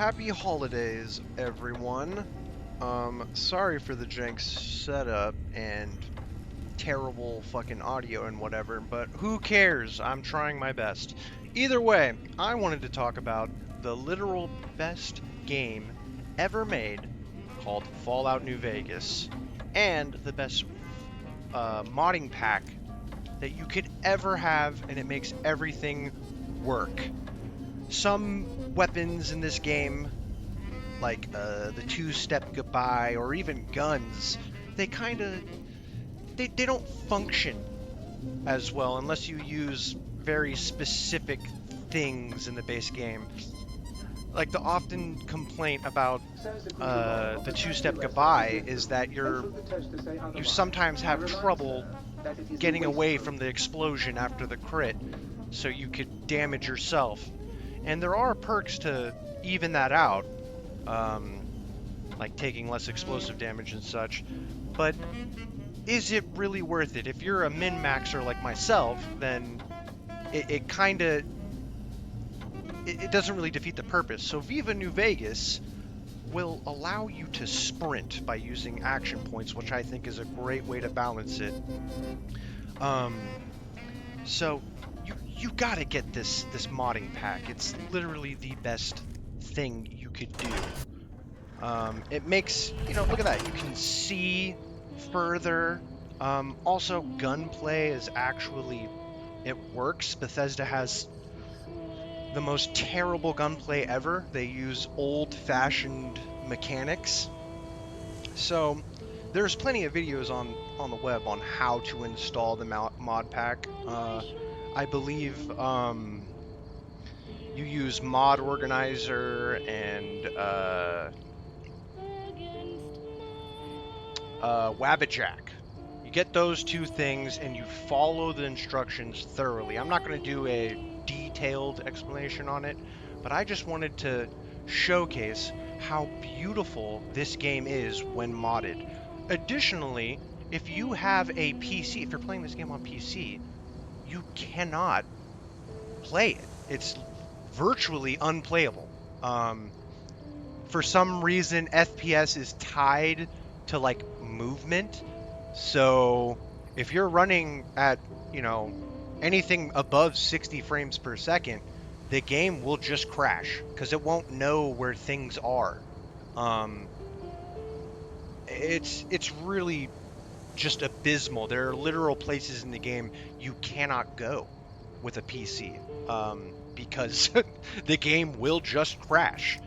Happy holidays, everyone. Sorry for the jank setup and terrible fucking audio and whatever, but who cares? I'm trying my best. Either way, I wanted to talk about the literal best game ever made called Fallout New Vegas, and the best modding pack that you could ever have, and it makes everything work. Some weapons in this game, like the two-step goodbye or even guns, they kind of they don't function as well unless you use very specific things in the base game. Like the often complaint about the two-step goodbye is that you sometimes have trouble getting away from the explosion after the crit, so you could damage yourself. And there are perks to even that out, like taking less explosive damage and such, but is it really worth it? If you're a min-maxer like myself, then it kind of it doesn't really defeat the purpose. So Viva New Vegas will allow you to sprint by using action points, which I think is a great way to balance it. So you gotta get this modding pack. It's literally the best thing you could do. It makes, look at that. You can see further. Also, gunplay is actually, it works. Bethesda has the most terrible gunplay ever. They use old-fashioned mechanics. So there's plenty of videos on the web on how to install the mod pack. I believe you use Mod Organizer and Wabbajack. You get those two things and you follow the instructions thoroughly. I'm not going to do a detailed explanation on it, but I just wanted to showcase how beautiful this game is when modded. Additionally, if you have a PC, if you're playing this game on PC, you cannot play it. It's virtually unplayable. For some reason, FPS is tied to like movement. So if you're running at, anything above 60 frames per second, the game will just crash because it won't know where things are. It's really just abysmal. There are literal places in the game you cannot go with a PC because the game will just crash.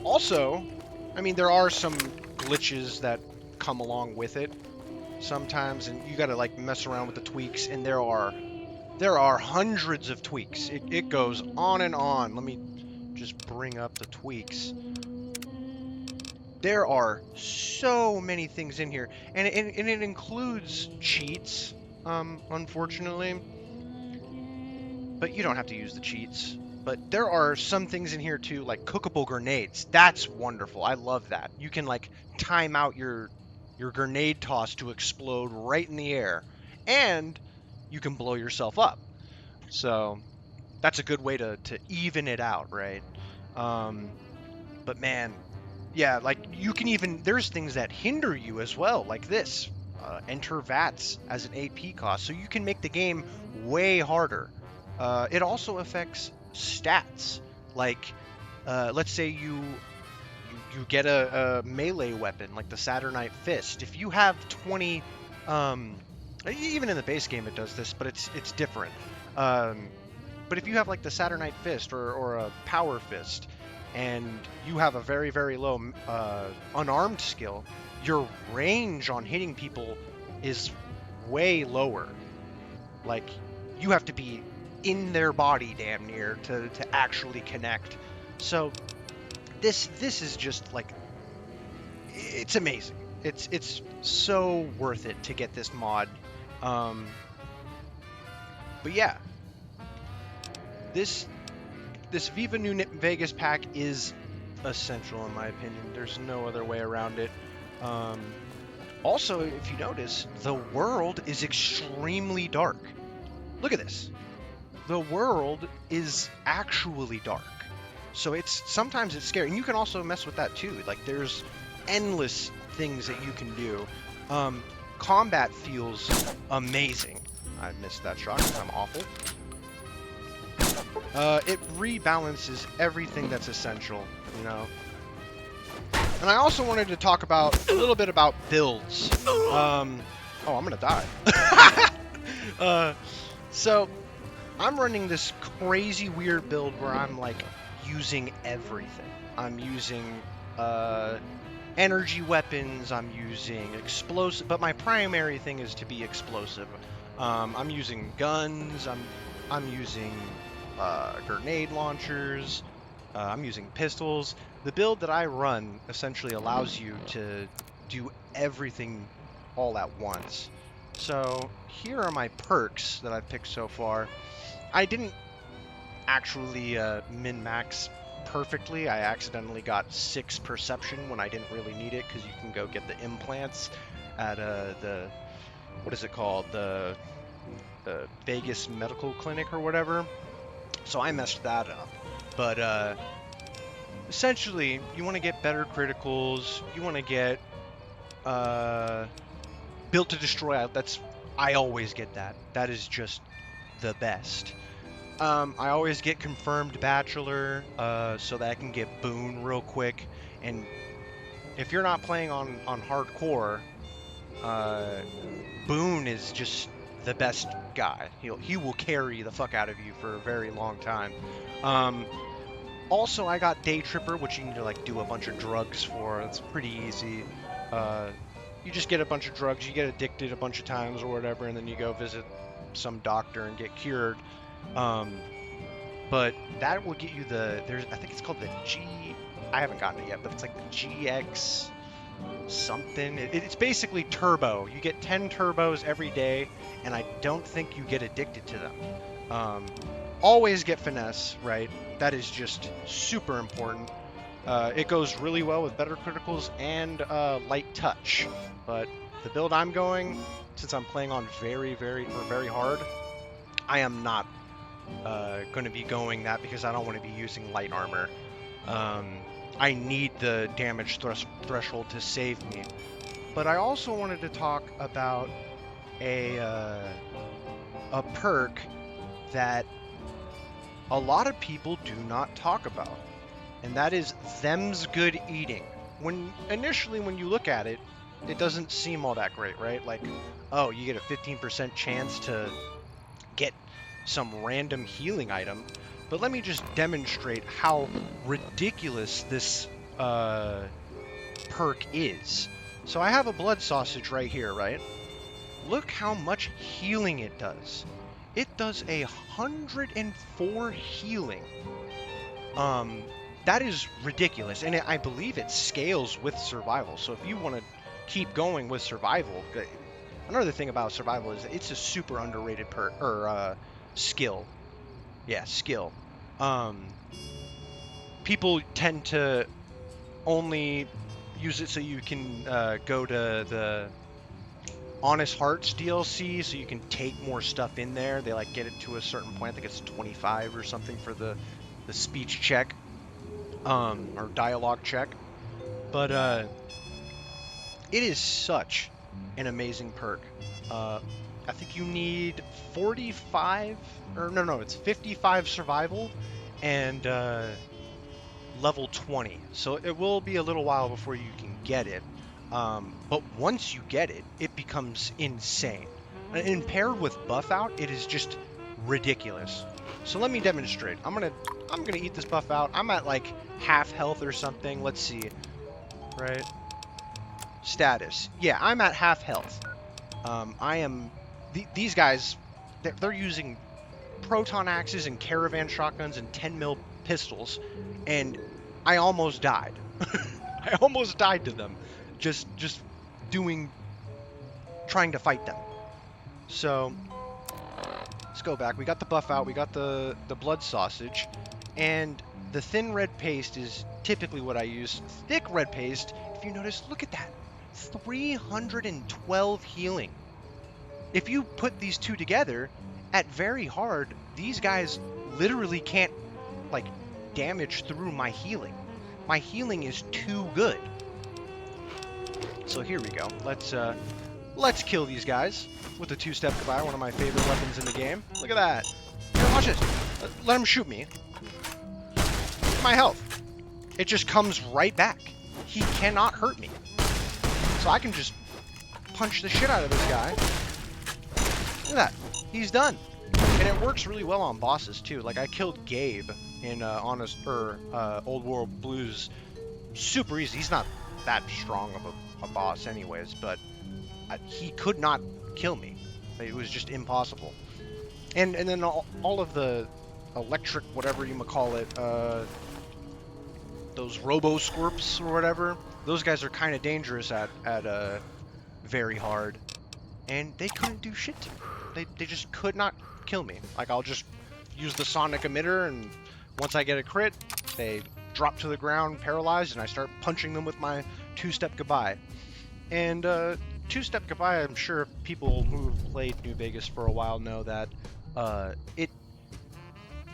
Also, there are some glitches that come along with it sometimes, and you gotta like mess around with the tweaks, and there are hundreds of tweaks. It goes on and on. Let me just bring up the tweaks. There are so many things in here, and it includes cheats, unfortunately. But you don't have to use the cheats. But there are some things in here too, like cookable grenades. That's wonderful. I love that. You can like time out your grenade toss to explode right in the air, and you can blow yourself up. So that's a good way to even it out, right? But man, yeah, like you can even, there's things that hinder you as well, like this. Enter VATS as an AP cost, so you can make the game way harder. It also affects stats, like let's say you get a melee weapon like the Saturnite Fist. If you have 20, even in the base game it does this, but it's different. But if you have like the Saturnite Fist or a Power Fist, and you have a very, very low unarmed skill, your range on hitting people is way lower. Like, you have to be in their body damn near to actually connect. So this is just like, it's amazing. It's so worth it to get this mod. But yeah, this Viva New Vegas pack is essential in my opinion. There's no other way around it. Also, if you notice, the world is extremely dark. Look at this. the world is actually dark. So sometimes it's scary, and you can also mess with that too. Like there's endless things that you can do. Combat feels amazing. I missed that shot because I'm awful. It rebalances everything that's essential, you know. And I also wanted to talk about a little bit about builds. Oh, I'm gonna die. So I'm running this crazy weird build where I'm like using everything. I'm using energy weapons, I'm using explosive, but my primary thing is to be explosive. I'm using guns, I'm using grenade launchers, I'm using pistols. The build that I run essentially allows you to do everything all at once. So here are my perks that I've picked so far. I didn't actually min-max perfectly. I accidentally got 6 perception when I didn't really need it, because you can go get the implants at the, what is it called, the Vegas medical clinic or whatever. So I messed that up. But essentially, you want to get better criticals. You want to get built to destroy. I always get that. That is just the best. I always get confirmed bachelor, so that I can get boon real quick. And if you're not playing on hardcore, boon is just the best guy. He will carry the fuck out of you for a very long time. Also, I got day tripper, which you need to like do a bunch of drugs for. It's pretty easy. You just get a bunch of drugs, you get addicted a bunch of times or whatever, and then you go visit some doctor and get cured. But that will get you I think it's called the I haven't gotten it yet, but it's like the GX something. It's basically turbo. You get 10 turbos every day, and I don't think you get addicted to them. Always get finesse, right? That is just super important. It goes really well with better criticals and light touch. But the build I'm going, since I'm playing on very hard, I am not going to be going that, because I don't want to be using light armor. I need the damage threshold to save me. But I also wanted to talk about a perk that a lot of people do not talk about, and that is them's good eating. Initially when you look at it, it doesn't seem all that great, right? Like, oh, you get a 15% chance to get some random healing item. But let me just demonstrate how ridiculous this perk is. So I have a blood sausage right here, right? Look how much healing it does. It does 104 healing. That is ridiculous, and I believe it scales with survival. So if you want to keep going with survival, another thing about survival is it's a super underrated skill. Yeah, skill. People tend to only use it so you can go to the Honest Hearts DLC, so you can take more stuff in there. They like get it to a certain point. I think it's 25 or something for the speech check, or dialogue check. But it is such an amazing perk. I think you need 45, or no, it's 55 survival and level 20. So it will be a little while before you can get it. But once you get it, it becomes insane. And paired with buff out, it is just ridiculous. So let me demonstrate. I'm gonna eat this buff out. I'm at like half health or something. Let's see. Right. Status. Yeah, I'm at half health. I am. These guys, they're using proton axes and caravan shotguns and 10 mil pistols, and I almost died. I almost died to them. Just trying to fight them. So let's go back. We got the buff out. We got the blood sausage, and the thin red paste is typically what I use. Thick red paste, if you notice, look at that, 312 healing. If you put these two together, at very hard, these guys literally can't, like, damage through my healing. My healing is too good. So here we go. Let's kill these guys with the two-step goodbye, one of my favorite weapons in the game. Look at that. Here, watch this. Let him shoot me. My health. It just comes right back. He cannot hurt me. So I can just punch the shit out of this guy. Look at that. He's done. And it works really well on bosses too. Like I killed Gabe in Old World Blues super easy. He's not that strong of a boss anyways, but he could not kill me. It was just impossible. And then all of the electric, whatever you might call it, those robo squirps or whatever, those guys are kind of dangerous at very hard, and they couldn't do shit to me. They just could not kill me. Like I'll just use the sonic emitter, and once I get a crit, they drop to the ground paralyzed, and I start punching them with my two-step goodbye. And two-step goodbye, I'm sure people who have played New Vegas for a while know that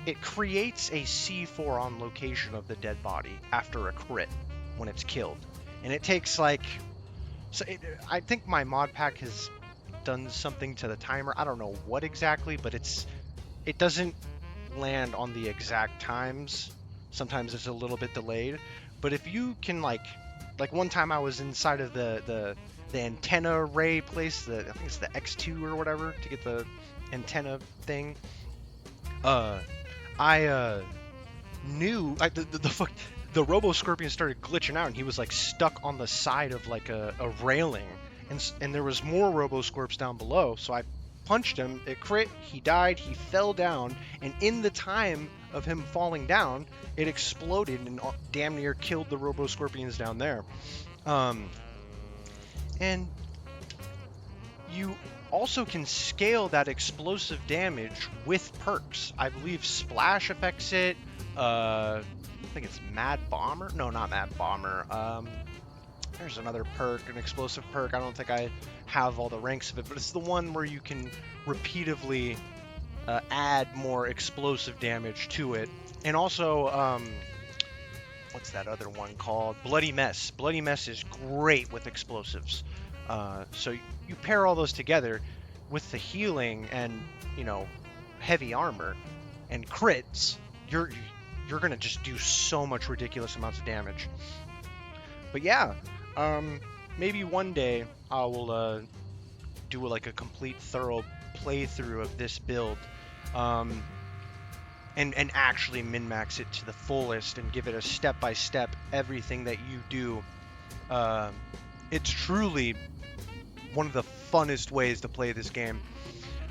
it creates a C4 on location of the dead body after a crit when it's killed. And it takes like... I think my mod pack has done something to the timer. I don't know what exactly, but it doesn't land on the exact times. Sometimes it's a little bit delayed. But if you can like one time I was inside of the antenna array place, I think it's the X2 or whatever, to get the antenna thing. I knew like the Robo Scorpion started glitching out, and he was like stuck on the side of like a railing, and there was more Robo Scorps down below. So I punched him, it crit, he died, he fell down, and in the time of him falling down, it exploded and damn near killed the Robo Scorpions down there. And you also can scale that explosive damage with perks. I believe Splash affects it. I think it's Mad Bomber. No, not Mad Bomber. There's another perk, an explosive perk. I don't think I have all the ranks of it, but it's the one where you can repeatedly add more explosive damage to it. And also, what's that other one called? Bloody Mess. Bloody Mess is great with explosives. So you pair all those together with the healing and, you know, heavy armor and crits, you're gonna just do so much ridiculous amounts of damage. But yeah, maybe one day I will do like a complete thorough playthrough of this build, and actually min-max it to the fullest and give it a step-by-step everything that you do. It's truly one of the funnest ways to play this game.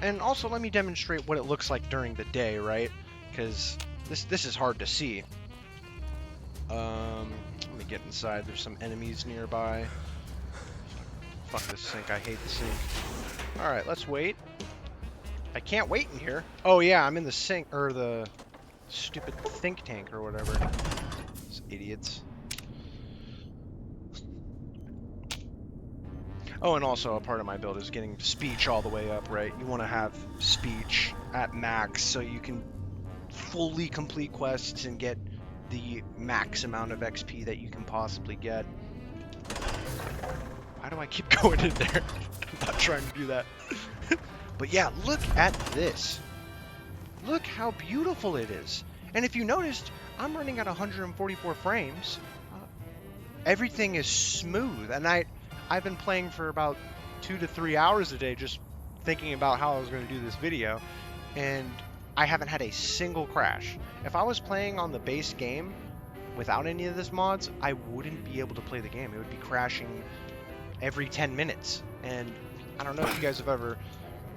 And also let me demonstrate what it looks like during the day, right? Because this is hard to see. Let me get inside. There's some enemies nearby. Fuck this sink. I hate the sink. Alright, let's wait. I can't wait in here. Oh yeah, I'm in the sink, or the stupid think tank or whatever. These idiots. Oh, and also a part of my build is getting speech all the way up, right? You want to have speech at max so you can fully complete quests and get the max amount of XP that you can possibly get. Why do I keep going in there? I'm not trying to do that. But yeah, look at this. Look how beautiful it is. And if you noticed, I'm running at 144 frames. Everything is smooth, and I've been playing for about 2 to 3 hours a day just thinking about how I was going to do this video, and I haven't had a single crash. If I was playing on the base game without any of this mods, I wouldn't be able to play the game. It would be crashing every 10 minutes. And I don't know if you guys have ever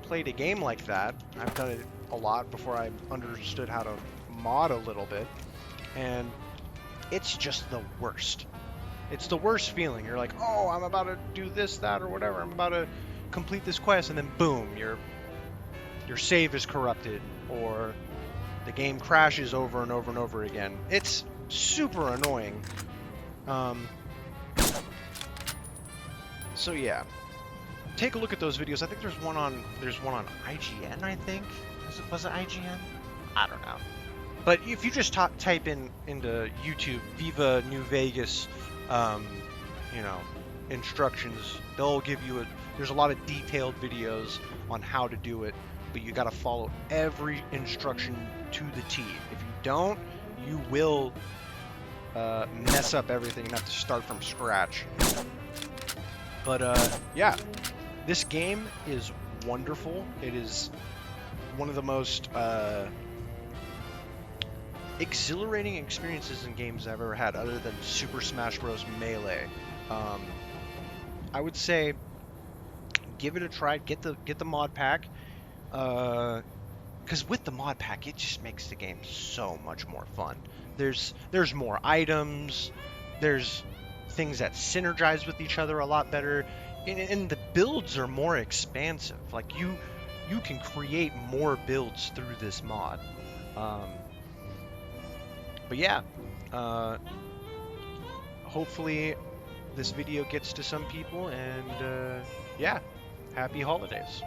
played a game like that. I've done it a lot before I understood how to mod a little bit, and it's just the worst. It's the worst feeling. You're like, oh, I'm about to do this, that, or whatever. I'm about to complete this quest, and then boom, your save is corrupted, or the game crashes over and over and over again. It's super annoying. So yeah, take a look at those videos. I think there's one on IGN, I think. Was it IGN? I don't know. But if you just type into YouTube Viva New Vegas, um, you know, instructions, they'll give you there's a lot of detailed videos on how to do it, but you got to follow every instruction to the T. If you don't, you will mess up everything and have to start from scratch. But yeah, this game is wonderful. It is one of the most exhilarating experiences in games I've ever had, other than Super Smash Bros. Melee. I would say give it a try. Get the mod pack, because with the mod pack, it just makes the game so much more fun. There's more items. There's things that synergize with each other a lot better, and the builds are more expansive. Like you can create more builds through this mod. But yeah, hopefully this video gets to some people, and yeah, happy holidays.